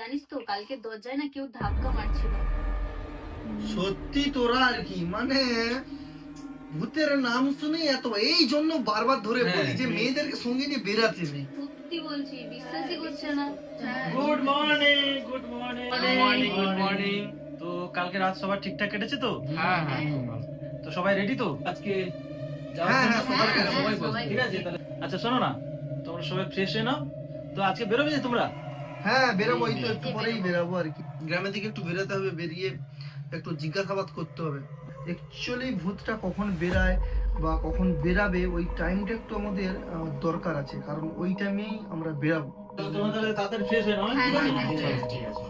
জানিস তো কালকে দরজায় না কেউ ধাক্কা মারছিল। সত্যি তোরা আর কি মানে ভূতের নাম শুনে এত এই জন্য বারবার ধরে বলি যে মেয়েদেরকে সঙ্গে নিয়ে বেরাতে নেই। সত্যি বলছি, বিশ্বাসই করছে না। Good morning good morning good morning. তো কালকে রাত সবার ঠিকঠাক কেটেছে তো? হ্যাঁ তো সবাই রেডি তো আজকে যাওয়ার হ্যাঁ, জন্য? হ্যাঁ, সবাই সবাই ঠিক আছে তাহলে। আচ্ছা শোনো না, তোমরা সবাই ফ্রেশ হয়ে নাও। তো আজকে বেরোবে যে তোমরা? হ্যাঁ বেরোবো, এই তো একটু পরেই বেরাবো আর কি। গ্রামের দিকে একটু বেরোতে হবে, বেরিয়ে একটু জিজ্ঞাসাবাদ করতে হবে অ্যাকচুয়ালি ভূতটা কখন বেরায় বা কখন বেরাবে ওই টাইমটা একটু আমাদের দরকার আছে, কারণ ওই টাইমেই আমরা বেরাবো। তো তোমরা তাহলে তাড়াতাড়ি ফ্রেশ হয়ে নাও, হ্যাঁ? হ্যাঁ, ঠিক আছে? হ্যাঁ, ঠিক আছে। ঠিক আছে।